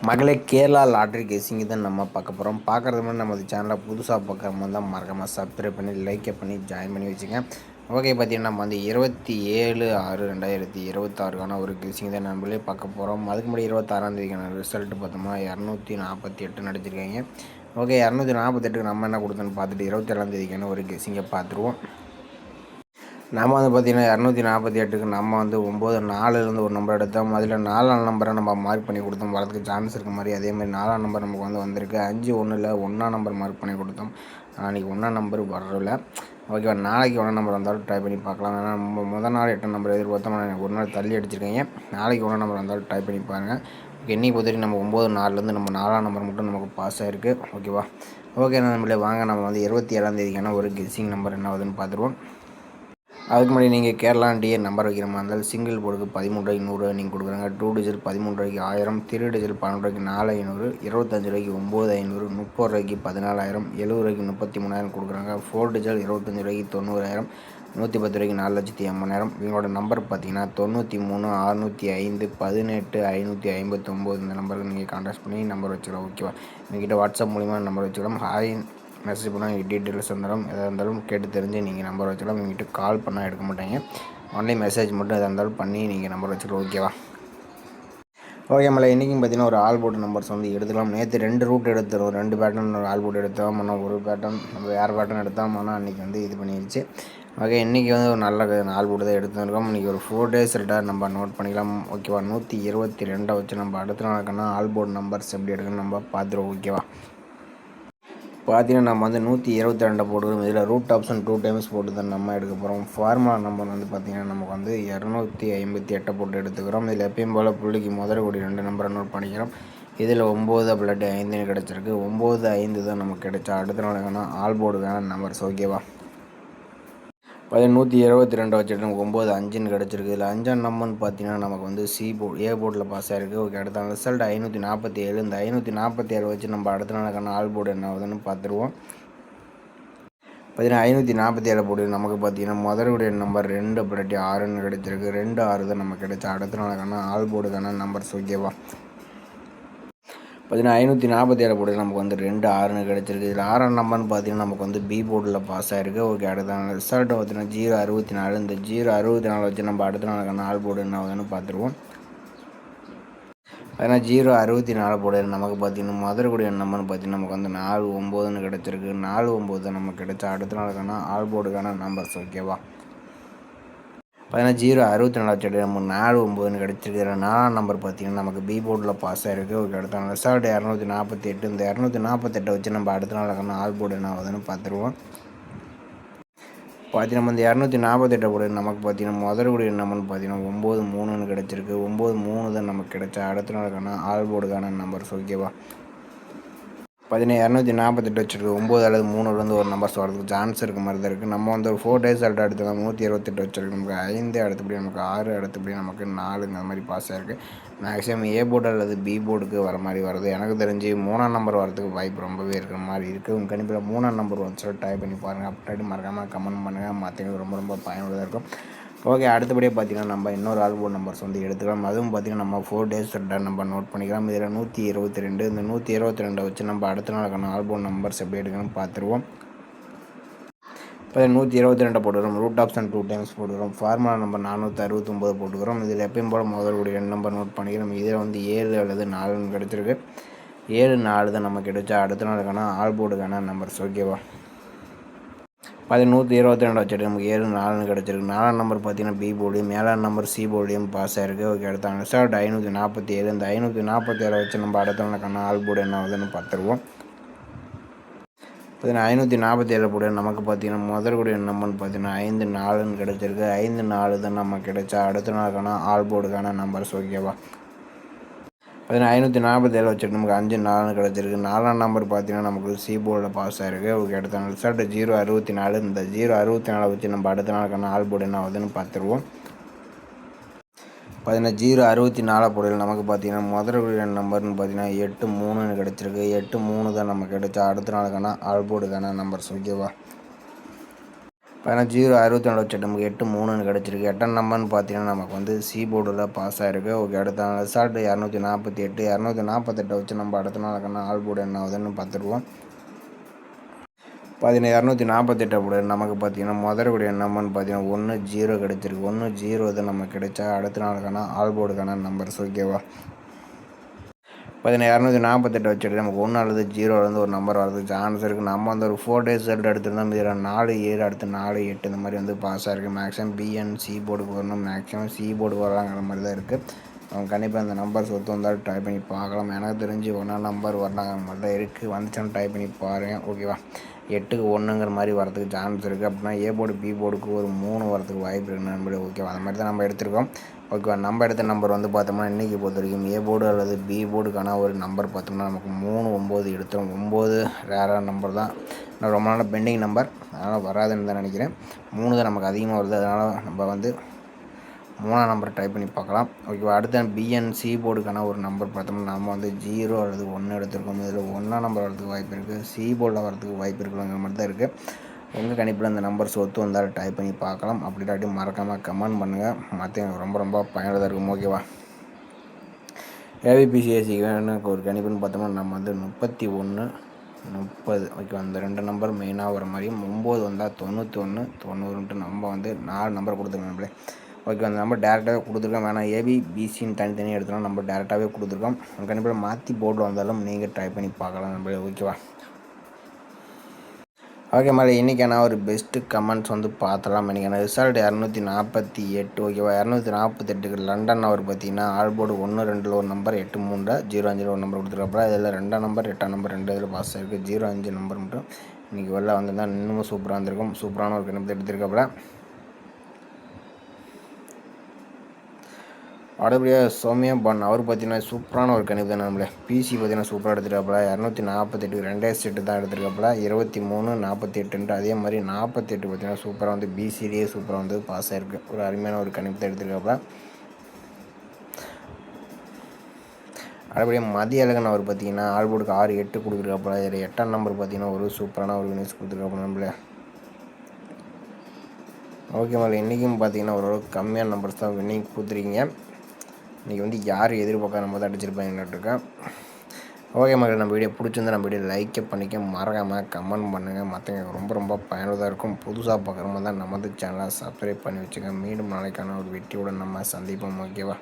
மகளே கேரளா லாட்ரி கேசிங் தான் நம்ம பார்க்க போகிறோம். பார்க்குறது முன்னாடி நமது சேனலை புதுசாக பார்க்குற தான் மறக்காமல் சப்ஸ்கிரைப் பண்ணி லைக் பண்ணி ஜாயின் பண்ணி வச்சுங்க. ஓகே, பார்த்தீங்கன்னா நம்ம வந்து 27/6/2026 ஒரு கேசிங் தான் நம்மளே பார்க்க போகிறோம். அதுக்கு முன்னாடி 26ஆம் ரிசல்ட் பார்த்தோம்னா 248 நடிச்சிருக்காங்க. ஓகே, 248க்கு நம்ம என்ன கொடுத்தோன்னு பார்த்துட்டு 27ஆம் ஒரு கேசிங்கை பார்த்துருவோம். நம்ம வந்து பார்த்திங்கன்னா 248க்கு நம்ம வந்து 9 4லேருந்து ஒரு நம்பர் எடுத்தோம். அதில் 4ஆம் நம்பரை நம்ம மார்க் பண்ணி கொடுத்தோம். வரதுக்கு சான்ஸ் இருக்க மாதிரி அதேமாதிரி 4ஆம் நம்பர் நமக்கு வந்து வந்திருக்கு. 5-1ல் 1ஆம் நம்பர் மார்க் பண்ணி கொடுத்தோம். அன்றைக்கி 1ஆம் நம்பர் வரல. ஓகேவா, நாளைக்கு 1ஆம் நம்பர் வந்தாலும் ட்ரை பண்ணி பார்க்கலாம். ஏன்னா நம்ம முதல் நாள் 8ஆம் நம்பர் எதிர்பார்த்தோம். எனக்கு ஒரு நாள் தள்ளி அடிச்சிருக்கீங்க. நாளைக்கு 1ஆம் நம்பர் வந்தாலும் ட்ரை பண்ணி பாருங்கள். ஓகே, இன்றைக்கி பொறுத்தவரைக்கும் நம்ம 9-4லேருந்து நம்ம 4ஆம் நம்பர் மட்டும் நமக்கு பாஸ் ஆகிருக்கு. ஓகேவா, ஓகே நம்மளே வாங்க நம்ம வந்து 27ஆம் ஒரு கெஸ்ஸிங் நம்பர் என்ன ஆகுதுன்னு பார்த்துருவோம். அதுக்கு முன்னாடி நீங்கள் கேரளா டிஏ நம்பர் வைக்கிற மாதிரி இருந்தாலும் சிங்கிள் போர்டுக்கு 13 100 நீங்கள் கொடுக்குறாங்க. 2 டிஜிட் 13 1000, 3 டிஜிட் 12 4500, 25 9500, 30 14,000, 70 33,000 கொடுக்குறாங்க. 4 டிஜிட் 25 90,000, 110 4,80,000. இவங்களோட நம்பர் பார்த்தீங்கன்னா 93 605 18 559. இந்த நம்பருக்கு நீங்கள் கான்டாக்ட் பண்ணி நம்பர் வச்சுக்கலாம். ஓகேவா, எங்ககிட்ட வாட்ஸ்அப் மூலிமா நம்பர் வச்சுக்கலாம். ஹாய் மெசேஜ் பண்ணால் டீட்டெயில்ஸ் இருந்தாலும் எதாக இருந்தாலும் கேட்டு தெரிஞ்சு நீங்கள் நம்பர் வச்சுக்கலாம். எங்கிட்ட கால் பண்ணால் எடுக்க மாட்டாங்க. ஒன்லி மெசேஜ் மட்டும் எதாக இருந்தாலும் பண்ணி நீங்கள் நம்பர் வச்சுக்கலாம். ஓகேவா, ஓகே மேலே இன்றைக்கும் பார்த்தீங்கன்னா ஒரு ஆல் போர்டு நம்பர்ஸ் வந்து எடுத்துக்கலாம். நேற்று 2 ரூட் எடுத்துரும், 2 பேட்டர்ன் ஒரு ஆல் போர்டு எடுத்தோம். ஆனால் ஒரு பேட்டர்ன் நம்ம வேறு பேட்டர்ன் எடுத்தோம். ஆனால் அன்றைக்கி வந்து இது பண்ணிடுச்சு. ஓகே, இன்றைக்கி வந்து ஒரு நல்ல ஆல் போர்டு தான் எடுத்துருக்கோம். இன்றைக்கி ஒரு 4 டேஸ் ரிட்டர் நம்ம நோட் பண்ணிக்கலாம். ஓகேவா, 122 வச்சு நம்ம அடுத்த நாளுக்கான ஆல் போர்டு நம்பர்ஸ் எப்படி எடுக்கணும்னு நம்ம பார்த்துருவோம். ஓகேவா, பார்த்தீங்கன்னா நம்ம வந்து 122 போட்டுக்கிறோம். இதில் ரூட் ஆப்ஷன் 2 டைம்ஸ் போட்டு தான் நம்ம எடுக்க போகிறோம். ஃபார்முலா நம்பர் வந்து பார்த்திங்கன்னா நமக்கு வந்து 258 போட்டு எடுத்துக்கிறோம். இதில் எப்பயும் போல் புள்ளிக்கு முதல் கூடிய 2 நம்பரை நோட் பண்ணிக்கிறோம். இதில் 9+5 கிடச்சிருக்கு. 9 5 தான் நமக்கு கிடைச்சா அடுத்த நாளுக்கான ஆல் போர்டுக்கான நம்பர்ஸ். ஓகேவா, 122 வச்சுட்டு நமக்கு 9 5 கிடச்சிருக்கு. இதில் 5ஆம் நம்பர்னு பார்த்தீங்கன்னா நமக்கு வந்து ஏ போர்டில் பாஸ் ஆகிருக்கு. ஓகே, அடுத்த ரிசல்ட் 547. இந்த 547 வச்சு நம்ம அடுத்த நாளுக்கான ஆல் போர்டு என்ன ஆகுதுன்னு பார்த்துருவோம். பார்த்தீங்கன்னா 547 போர்டு நமக்கு பார்த்தீங்கன்னா முதலுடைய நம்பர் 2+6 கிடச்சிருக்கு. 2 6 தான் நமக்கு கிடைச்சா அடுத்த நாளுக்கான ஆல் போர்டுக்கான நம்பர்ஸ். ஓகேவா, பார்த்தீங்கன்னா 547 போர்டு நமக்கு வந்து 2 6 கிடச்சிருக்கு. இதில் 6ஆம் நம்பர்னு பார்த்தீங்கன்னா நமக்கு வந்து பி போர்டில் பாஸ் ஆகிருக்கு. ஓகே, அடுத்த ரிசல்ட்டை பார்த்தீங்கன்னா 064. இந்த 064 வச்சு நம்ம அடுத்த நாளுக்கான ஆல் போர்டு என்ன ஆகுதுன்னு பார்த்துருவோம். ஏன்னா 064 போர்டு நமக்கு பார்த்தீங்கன்னா முதற்கூடிய நம்பர்னு பார்த்தீங்கன்னா நமக்கு வந்து 4 9 கிடச்சிருக்கு. 4 9 தான் நமக்கு கிடைச்சா அடுத்த நாளுக்கான ஆல் போர்டுக்கான நம்பர்ஸ். ஓகேவா, பார்த்தீங்கன்னா 064 வச்சுட்டு நம்ம 4 9 கிடச்சிருக்கு. 4ஆம் நம்பர் பார்த்தீங்கன்னா நமக்கு பி போர்டில் பாஸ் ஆகிருக்கு. ஓகே, அடுத்த ரிசல்ட் 248. இந்த 248 வச்சு நம்ம அடுத்த நாளுக்கான ஆல் போர்டு என்ன ஆகுதுன்னு பார்த்துருவோம். பார்த்தீங்கன்னா நம்ம இந்த 248 போர்டு நமக்கு பார்த்தீங்கன்னா முதற்கூடிய நம்பர்னு பார்த்தீங்கன்னா 9 3 கிடச்சிருக்கு. 9 3 தான் நமக்கு கிடைச்சா அடுத்த நாளுக்கான ஆல் போர்டுக்கான நம்பர்ஸ். ஓகேவா, பார்த்தீங்கன்னா 248 வச்சுருக்கு. 9 அல்லது 3லேருந்து ஒரு நம்பர்ஸ் வரதுக்கு சான்ஸ் இருக்க மாதிரி தான் இருக்குது. நம்ம வந்து ஒரு 4 டேஸ் அல்ட்டா எடுத்துக்கலாம். 128 வச்சுருக்கு. நமக்கு 5 அடுத்தபடி நமக்கு 6 அடுத்தபடி நமக்கு 4 இந்த மாதிரி பாஸ் ஆகிருக்கு. மேக்ஸிமம் ஏ போர்டு அல்லது பி போர்டுக்கு வர மாதிரி வருது. எனக்கு தெரிஞ்சு 3ஆம் நம்பர் வரதுக்கு வாய்ப்பு ரொம்பவே இருக்கிற மாதிரி இருக்குது. உங்கள் கண்டிப்பாக 3ஆம் நம்பர் வந்து ட்ரை பண்ணி பாருங்கள். அப்படி மறக்காமல் கமெண்ட் பண்ணுங்கள். மற்றவங்களுக்கு ரொம்ப ரொம்ப பயனுள்ளதாக இருக்கும். ஓகே, அடுத்தபடியாக பார்த்தீங்கன்னா நம்ம இன்னொரு ஆல் போர்டு நம்பர்ஸ் வந்து எடுத்துக்கலாம். அதுவும் பார்த்திங்கன்னா நம்ம 4 டேஸ் ரிட்டர்ன் நம்ம நோட் பண்ணிக்கலாம். இதில் 122. இந்த 122 வச்சு நம்ம அடுத்த நாளுக்கான ஆல் போர்டு நம்பர்ஸ் எப்படி எடுக்கணும்னு பார்த்துருவோம். இப்போ 122 போட்டுக்கிறோம். ரூட் ஆப்ஷன் 2 டைம்ஸ் போட்டுக்கிறோம். ஃபார்முலா நம்பர் 469 போட்டுக்கிறோம். இதில் எப்பயும் போல் முதல்கூடிய 2 நம்பர் நோட் பண்ணிக்கிறோம். இதில் வந்து 7 அல்லது 4 கிடச்சிருக்கு. 7 4 தான் நமக்கு கிடைச்சா அடுத்த நாளுக்கான ஆல் போர்டுக்கான நம்பர்ஸ். ஓகேவா, 122 வச்சுட்டு நமக்கு 7 4 கிடச்சிருக்கு. 4ஆம் நம்பர் பார்த்தீங்கன்னா பி போர்டையும் 7ஆம் நம்பர் சி போர்டையும் பாஸ் ஆகிருக்கு. ஓகே, அடுத்த ரிசல்ட் 547. இந்த 547 வச்சு நம்ம அடுத்த நாளுக்கான ஆல் போர்டு என்ன ஆகுதுன்னு பார்த்துருவோம். பார்த்தீங்கன்னா 547 போர்டு நமக்கு பார்த்தீங்கன்னா முதற்கூடிய நம்பர்னு பார்த்தீங்கன்னா 5 4 கிடச்சிருக்கு. 5 4 தான் நம்ம கிடைச்சா அடுத்த நாளுக்கான ஆல் போர்டுக்கான நம்பர்ஸ். ஓகேவா, பார்த்தீங்கன்னா 547 வச்சுட்டு நமக்கு 5 4 கிடச்சிருக்கு. 4ஆம் நம்பர் பார்த்தீங்கன்னா நமக்கு சி போர்டில் பாஸ் ஆகிருக்கு. ஓகே, அடுத்த ரிசல்ட் 064. இந்த 064 வச்சு நம்ம அடுத்த நாளுக்கான ஆல் போர்டு என்ன ஆகுதுன்னு பார்த்துருவோம். பார்த்தீங்கன்னா 064 போர்டில் நமக்கு பார்த்தீங்கன்னா முதல் நம்பர்னு பார்த்தீங்கன்னா 8 3 கிடச்சிருக்கு. 8 3 தான் நமக்கு கிடைச்சா அடுத்த நாளுக்கான ஆல் போர்டுக்கான நம்பர்ஸ். ஓகேவா, 0 64 வச்சு நமக்கு 8 3ன்னு கிடச்சிருக்கு. 8ஆம் நம்பர்னு பார்த்தீங்கன்னா நமக்கு வந்து சி போர்டில் பாஸ் ஆகிருக்கு. ஓகே, அடுத்த ரிசல்ட் 248. 248 வச்சு நம்ம அடுத்த நாளுக்கான ஆல் போர்டு என்ன ஆகுதுன்னு பார்த்துருவோம். 248 போர்டு நமக்கு பார்த்தீங்கன்னா முதல்கூடிய நம்பர்னு பார்த்தீங்கன்னா 1 0 கிடச்சிருக்கு. 1 0 இது நமக்கு கிடைச்சா அடுத்த நாளுக்கான ஆல் போர்டுக்கான நம்பர்ஸ். ஓகேவா, 248 வச்சுட்டு நமக்கு 1 அல்லது 0லேருந்து ஒரு நம்பர் வரதுக்கு சான்ஸ் இருக்குது. நம்ம வந்து ஒரு 4 டேஸ் ரிசல்ட் எடுத்திருந்தோம். இதில் 4 7 அடுத்து 4 8 இந்த மாதிரி வந்து பாஸ் ஆகிருக்கு. மேக்ஸிமம் பிஎன்சி போர்டுக்கு வரணும், மேக்ஸிமம் சி போர்டுக்கு வரலாங்கிற மாதிரி தான் இருக்குது. அவங்க கண்டிப்பாக அந்த நம்பர்ஸ் ஒத்து வந்தாலும் ட்ரை பண்ணி பார்க்கலாம். எனக்கு தெரிஞ்சு ஒன்றா நம்பர் வரலாங்கிற மாதிரி தான் இருக்குது. வந்துச்சுன்னு ட்ரை பண்ணி பாருங்கள். ஓகேவா, 8க்கு 1ங்கிற மாதிரி வரதுக்கு சான்ஸ் இருக்குது. அப்படின்னா ஏ போர்டு பி போர்டுக்கு ஒரு 3 வரதுக்கு வாய்ப்பு இருக்குது நண்பர்களே. ஓகேவா, அந்த மாதிரி தான் நம்ம எடுத்திருக்கோம். ஓகேவா, நம்ம எடுத்த நம்பர் வந்து பார்த்தோம்னா இன்றைக்கி பொறுத்த வரைக்கும் ஏ போர்டு அல்லது பி போர்டுக்கான ஒரு நம்பர் பார்த்தோம்னா நமக்கு 3 9 எடுத்தோம். 9 ரேரான நம்பர் தான், ரொம்ப நாள் பெண்டிங் நம்பர், அதனால் வராதுன்னு தான் நினைக்கிறேன். 3 தான் நமக்கு அதிகமாக வருது. அதனால் நம்ம வந்து 3ஆம் நம்பர் ட்ரை பண்ணி பார்க்கலாம். ஓகேவா, அடுத்த பிஎன்சி போர்டுக்கான ஒரு நம்பர் பார்த்தோம்னா நம்ம வந்து 0 அல்லது 1 எடுத்திருக்கோம். இதில் 1ஆம் நம்பர் வரதுக்கு வாய்ப்பு இருக்குது, சி போர்டில் வரதுக்கு வாய்ப்பு இருக்குங்கிற மாதிரி தான் இருக்குது. உங்கள் கணிப்பில் அந்த நம்பர்ஸ் ஒத்து வந்தால் டைப் பண்ணி பார்க்கலாம். அப்படி இல்லாட்டி மறக்காமல் கமெண்ட் பண்ணுங்கள். மற்ற ரொம்ப ரொம்ப பயனுள்ளதாக இருக்கும். ஓகேவா, ஏபிபிசிஎஸ்சிக்கு ஒரு கணிப்புன்னு பார்த்தோம்னா நம்ம வந்து 31 30. ஓகேவா, அந்த 2 நம்பர் மெயினாக வர மாதிரியும் 9 வந்தால் 91 90ன்ட்டு நம்ம வந்து 4 நம்பர் கொடுத்துருக்கோம் நம்மளே. ஓகே, அந்த நம்பர் டேரெக்டாகவே கொடுத்துருக்கோம். வேணால் ஏபிபிசின்னு தனித்தனியாக எடுத்தோம்னா நம்ம டேரெக்டாகவே கொடுத்துருக்கோம். உங்கள் கணிப்பில் மாற்றி போர்டு வந்தாலும் நீங்கள் ட்ரை பண்ணி பார்க்கலாம் நம்மளே. ஓகேவா, ஓகே மாதிரி இன்றைக்கான ஒரு பெஸ்ட்டு கமெண்ட்ஸ் வந்து பார்த்தலாம். இன்றைக்கான ரிசல்ட் 248. ஓகேவா, 248க்கு லண்டன் அவர் பார்த்தீங்கன்னா ஆல் போர்டு 1 2ல் ஒரு நம்பர் 8 3 0 5 ஒரு நம்பர் கொடுத்துருக்காப்புல. இதில் 2ஆம் நம்பர் 8ஆம் நம்பர் 2 இதில் பாஸ் ஆகிருக்கு. 0 5 நம்பர் மட்டும் இன்றைக்கி வெளில வந்திருந்தால் இன்னமும் சூப்பராக இருந்திருக்கும். சூப்பரான ஒரு கணிப்பு எடுத்திருக்காப்புல. அடுத்தபடியாக சௌமியா பான் அவர் பார்த்தீங்கன்னா சூப்பரான ஒரு கணிப்பு தான் நம்மளே. பிசி பார்த்தீங்கன்னா சூப்பராக எடுத்துருக்காப்புல. 248 2 செட்டு தான் எடுத்துருக்காப்புல. 23 48 அதே மாதிரி 48 பார்த்தீங்கன்னா சூப்பராக வந்து பிசிலேயே சூப்பராக வந்து பாஸ் ஆகிருக்கு. ஒரு அருமையான ஒரு கணிப்பு தான் எடுத்துருக்காப்புல. அடுத்தபடியாக மதிய அழகன் அவர் பார்த்தீங்கன்னா ஆல்போர்டுக்கு 6 8 கொடுத்துருக்காப்புல. இதில் 8ஆம் நம்பர் பார்த்தீங்கன்னா ஒரு சூப்பரான ஒரு நியூஸ் கொடுத்துருக்காப்புல நம்மளே. ஓகே மாதிரி இன்றைக்கும் பார்த்தீங்கன்னா ஓரளவுக்கு கம்மியான நம்பர்ஸ் தான் வின்னிங் கொடுத்துருக்கீங்க. இன்றைக்கி வந்து யார் எதிர்பார்க்காத நம்ம தான் அடிச்சிருப்பாங்கன்னுட்டுருக்கேன். ஓகே மக்கள், நம்ம வீடியோ பிடிச்சிருந்தா நம்ம வீடியோ லைக்கை பண்ணிக்க மறக்காமல் கமெண்ட் பண்ணுங்கள். மற்றவங்க ரொம்ப ரொம்ப பயனுள்ளதாக இருக்கும். புதுசாக பார்க்குற மாதிரி தான் நமது சேனலை சப்ஸ்கிரைப் பண்ணி வச்சுங்க. மீண்டும் நாளைக்கான ஒரு வெற்றியுடன் நம்ம சந்திப்போம். ஓகேவா.